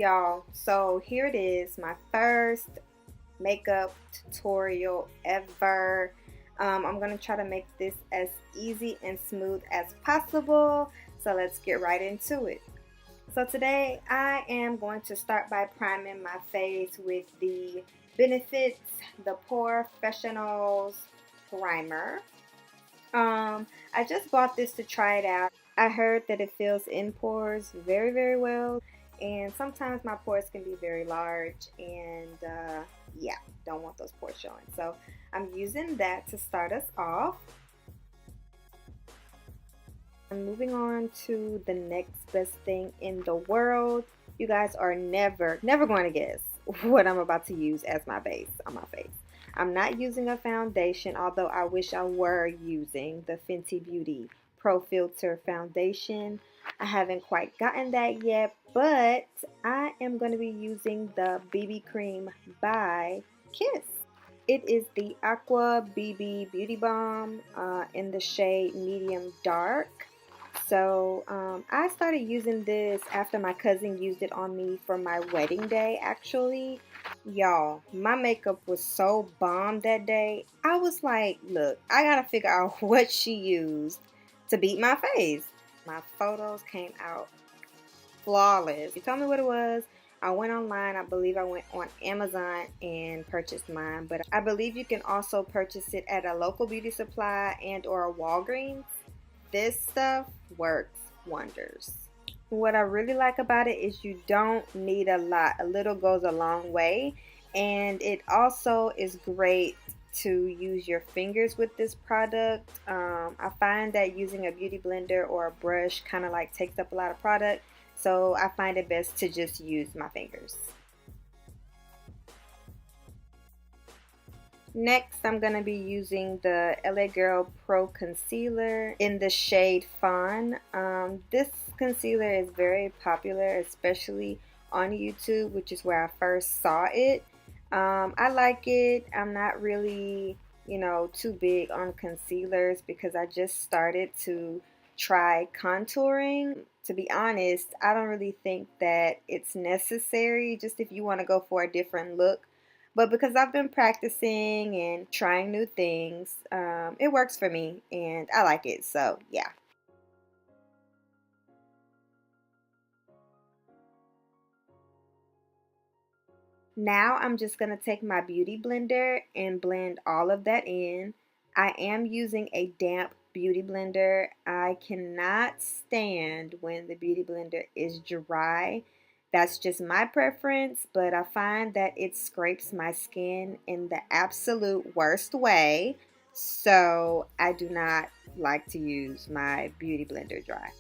Y'all, so here it is, my first makeup tutorial ever. I'm gonna try to make this as easy and smooth as possible, so let's get right into it. So today I am going to start by priming my face with the Benefits, the Porefessionals primer. I just bought this to try it out. I heard that it fills in pores very, very well, and sometimes my pores can be very large, and yeah, don't want those pores showing. So I'm using that to start us off. I'm moving on to the next best thing in the world. You guys are never going to guess what I'm about to use as my base on my face. I'm not using a foundation, although I wish I were using the Fenty Beauty Pro Filter foundation. I haven't quite gotten that yet, but I am going to be using the BB Cream by Kiss. It is the Aqua BB Beauty Balm in the shade Medium Dark. So I started using this after my cousin used it on me for my wedding day, actually. Y'all, my makeup was so bomb that day. I was like, look, I gotta figure out what she used to beat my face. My photos came out flawless. You told me what it was. I went online. I believe I went on Amazon and purchased mine, but I believe you can also purchase it at a local beauty supply and or a Walgreens. This stuff works wonders. What I really like about it is you don't need a lot. A little goes a long way, and it also is great to use your fingers with this product. I find that using a beauty blender or a brush kind of like takes up a lot of product, so I find it best to just use my fingers. Next, I'm going to be using the LA Girl Pro Concealer in the shade Fawn. This concealer is very popular, especially on YouTube, which is where I first saw it. I like it. I'm not really, too big on concealers because I just started to try contouring. To be honest, I don't really think that it's necessary, just if you want to go for a different look. But because I've been practicing and trying new things, it works for me and I like it. So, yeah. Now I'm just going to take my beauty blender and blend all of that in. I am using a damp beauty blender. I cannot stand when the beauty blender is dry. That's just my preference, but I find that it scrapes my skin in the absolute worst way. So I do not like to use my beauty blender dry.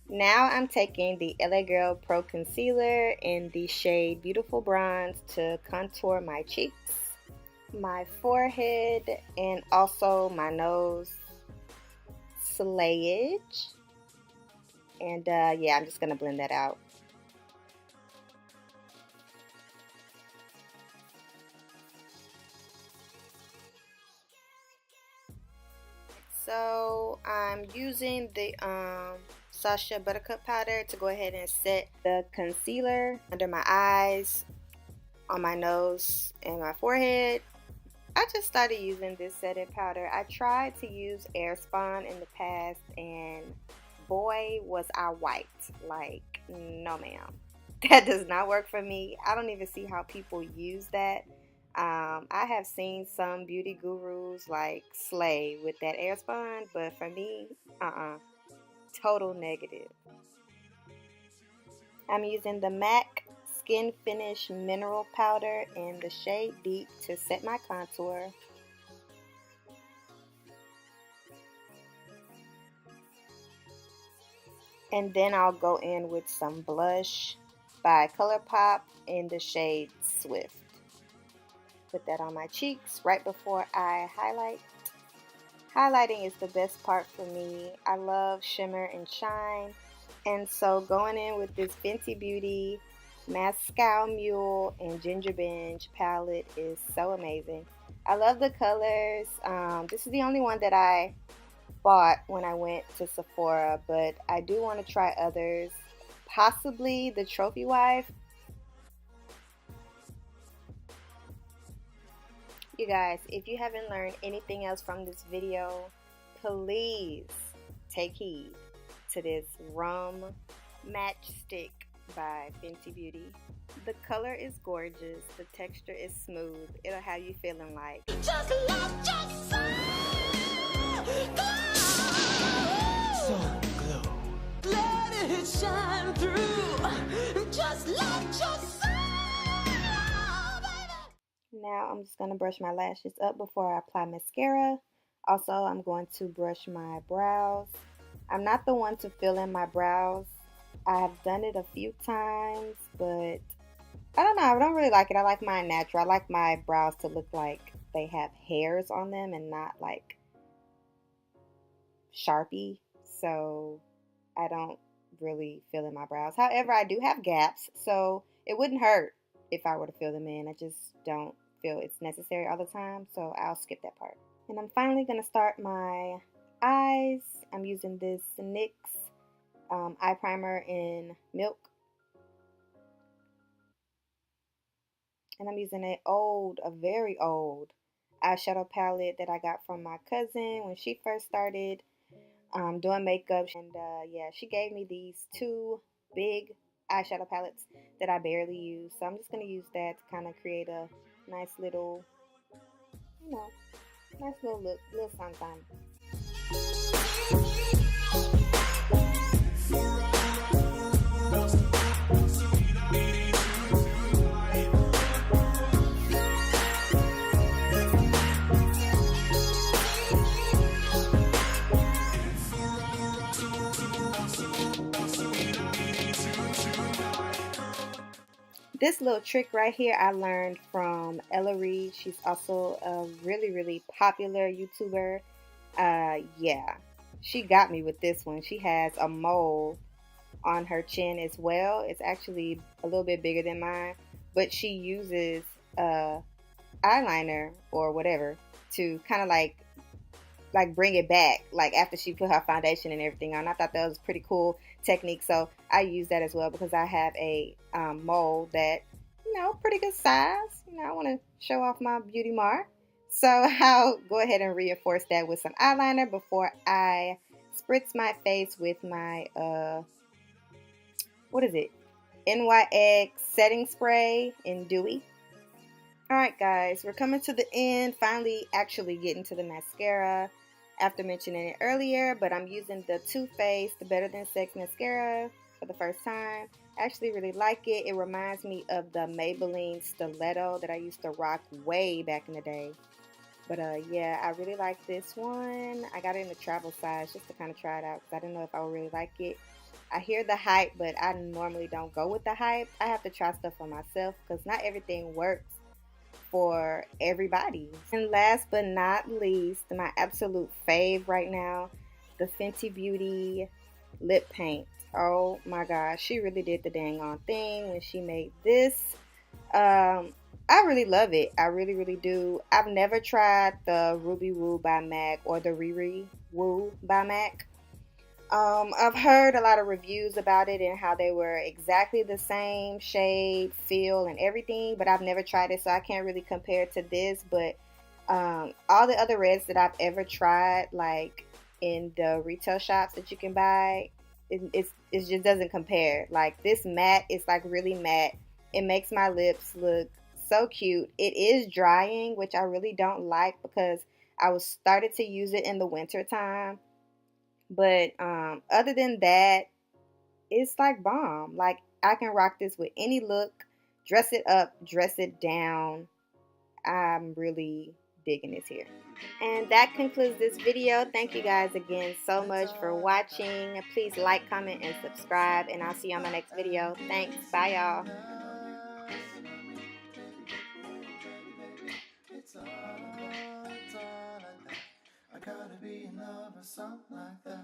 Now I'm taking the LA Girl Pro Concealer in the shade Beautiful Bronze to contour my cheeks, my forehead, and also my nose slayage. And yeah, I'm just going to blend that out. So I'm using the Sacha Buttercup powder to go ahead and set the concealer under my eyes, on my nose, and my forehead. I just started using this setting powder. I tried to use Airspun in the past, and boy was I white. Like, no ma'am. That does not work for me. I don't even see how people use that. I have seen some beauty gurus like slay with that Airspun, but for me, total negative. I'm using the MAC Skin Finish Mineral Powder in the shade Deep to set my contour. And then I'll go in with some blush by Colorpop in the shade Swift. Put that on my cheeks right before I highlight. Highlighting is the best part for me. I love shimmer and shine. And so going in with this Fenty Beauty Mascow Mule and Ginger Binge palette is so amazing. I love the colors. This is the only one that I bought when I went to Sephora, but I do want to try others. possibly the trophy wife. You guys, if you haven't learned anything else from this video, please take heed to this Rum Matchstick by Fenty Beauty. The color is gorgeous. The texture is smooth. It'll have you feeling like just love yourself. So glow. Let it shine through. Just love yourself. Now I'm just going to brush my lashes up before I apply mascara. Also, I'm going to brush my brows. I'm not the one to fill in my brows. I have done it a few times, but I don't know. I don't really like it. I like mine natural. I like my brows to look like they have hairs on them and not like Sharpie. So I don't really fill in my brows. However, I do have gaps, so it wouldn't hurt if I were to fill them in. I just don't feel it's necessary all the time, so I'll skip that part. And I'm finally going to start my eyes. I'm using this NYX eye primer in Milk. And I'm using a very old eyeshadow palette that I got from my cousin when she first started doing makeup. And yeah, she gave me these two big eyeshadow palettes that I barely use. So I'm just going to use that to kind of create a nice little, you know, nice little look, little something. This little trick right here I learned from Ella Reed. She's also a really popular YouTuber. Yeah, she got me with this one. She has a mole on her chin as well. It's actually a little bit bigger than mine, but she uses eyeliner or whatever to kind of like bring it back, like after she put her foundation and everything on. I thought that was a pretty cool technique, so I use that as well because I have a mole that, you know, pretty good size. You know, I want to show off my beauty mark, so I'll go ahead and reinforce that with some eyeliner before I spritz my face with my what is it, NYX setting spray in Dewy. Alright guys, we're coming to the end, finally actually getting to the mascara after mentioning it earlier, but I'm using the Too Faced Better Than Sex mascara for the first time. I actually really like it. It reminds me of the Maybelline Stiletto that I used to rock way back in the day. But yeah, I really like this one. I got it in the travel size just to kind of try it out because I didn't know if I would really like it. I hear the hype, but I normally don't go with the hype. I have to try stuff for myself because not everything works for everybody. And last but not least, my absolute fave right now, the Fenty Beauty lip paint. Oh my gosh, she really did the dang on thing when she made this. I really love it. I really do. I've never tried the Ruby Woo by MAC or the Riri Woo by MAC. I've heard a lot of reviews about it and how they were exactly the same shade, feel, and everything, but I've never tried it, so I can't really compare it to this. But all the other reds that I've ever tried, like in the retail shops that you can buy, it just doesn't compare. Like this matte is like really matte. It makes my lips look so cute. It is drying, which I really don't like because I was started to use it in the winter time. But other than that, it's like bomb. Like I can rock this with any look, dress it up, dress it down. I'm really digging this here. And that concludes this video. Thank you guys again so much for watching. Please like, comment, and subscribe. And I'll see you on my next video. Thanks. Bye, y'all. I gotta be in love or something like that.